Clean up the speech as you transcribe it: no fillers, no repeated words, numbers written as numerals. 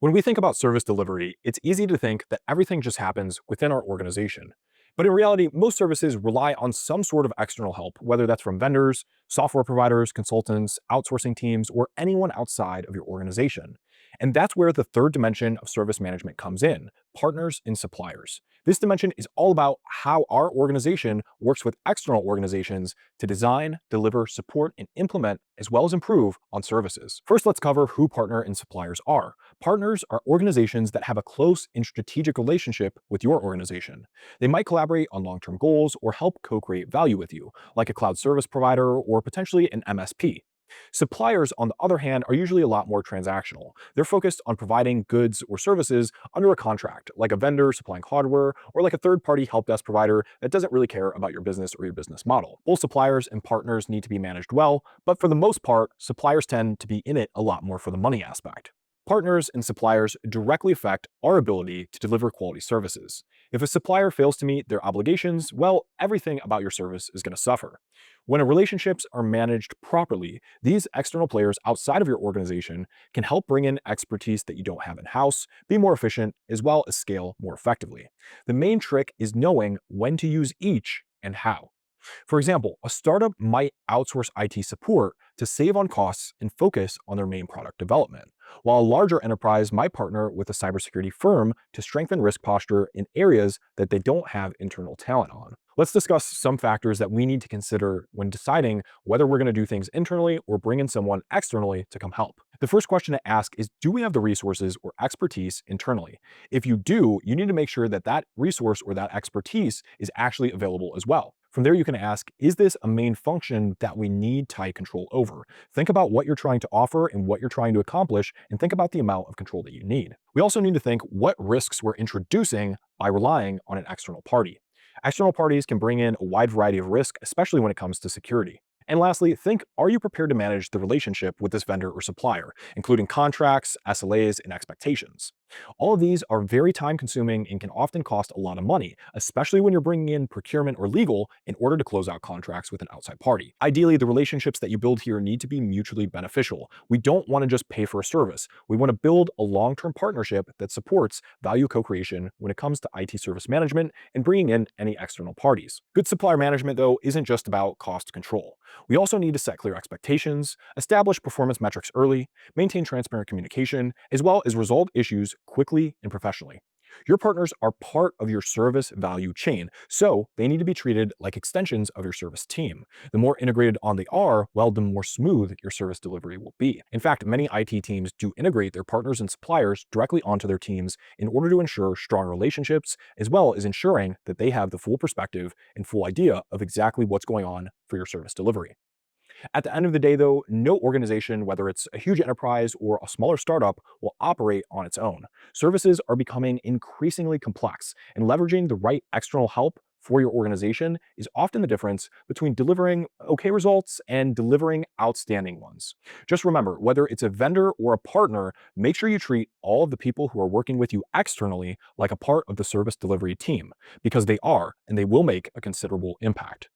When we think about service delivery, it's easy to think that everything just happens within our organization. But in reality, most services rely on some sort of external help, whether that's from vendors, software providers, consultants, outsourcing teams, or anyone outside of your organization. And that's where the third dimension of service management comes in: partners and suppliers. This dimension is all about how our organization works with external organizations to design, deliver, support, and implement, as well as improve on services. First, let's cover who partner and suppliers are. Partners are organizations that have a close and strategic relationship with your organization. They might collaborate on long-term goals or help co-create value with you, like a cloud service provider or potentially an MSP. Suppliers, on the other hand, are usually a lot more transactional. They're focused on providing goods or services under a contract, like a vendor supplying hardware or like a third-party help desk provider that doesn't really care about your business or your business model. Both suppliers and partners need to be managed well, but for the most part, suppliers tend to be in it a lot more for the money aspect. Partners and suppliers directly affect our ability to deliver quality services. If a supplier fails to meet their obligations, well, everything about your service is going to suffer. When relationships are managed properly, these external players outside of your organization can help bring in expertise that you don't have in-house, be more efficient, as well as scale more effectively. The main trick is knowing when to use each and how. For example, a startup might outsource IT support to save on costs and focus on their main product development, while a larger enterprise might partner with a cybersecurity firm to strengthen risk posture in areas that they don't have internal talent on. Let's discuss some factors that we need to consider when deciding whether we're going to do things internally or bring in someone externally to come help. The first question to ask is, do we have the resources or expertise internally? If you do, you need to make sure that that resource or that expertise is actually available as well. From there, you can ask, is this a main function that we need tight control over? Think about what you're trying to offer and what you're trying to accomplish, and think about the amount of control that you need. We also need to think what risks we're introducing by relying on an external party. External parties can bring in a wide variety of risk, especially when it comes to security. And lastly, think, are you prepared to manage the relationship with this vendor or supplier, including contracts, SLAs, and expectations? All of these are very time consuming and can often cost a lot of money, especially when you're bringing in procurement or legal in order to close out contracts with an outside party. Ideally, the relationships that you build here need to be mutually beneficial. We don't want to just pay for a service. We want to build a long-term partnership that supports value co-creation when it comes to IT service management and bringing in any external parties. Good supplier management, though, isn't just about cost control. We also need to set clear expectations, establish performance metrics early, maintain transparent communication, as well as resolve issues quickly and professionally. Your partners are part of your service value chain, so they need to be treated like extensions of your service team. The more integrated on they are, well, the more smooth your service delivery will be. In fact, many IT teams do integrate their partners and suppliers directly onto their teams in order to ensure strong relationships, as well as ensuring that they have the full perspective and full idea of exactly what's going on for your service delivery. At the end of the day, though, no organization, whether it's a huge enterprise or a smaller startup, will operate on its own. Services are becoming increasingly complex, and leveraging the right external help for your organization is often the difference between delivering okay results and delivering outstanding ones. Just remember, whether it's a vendor or a partner, make sure you treat all of the people who are working with you externally like a part of the service delivery team, because they are, and they will make a considerable impact.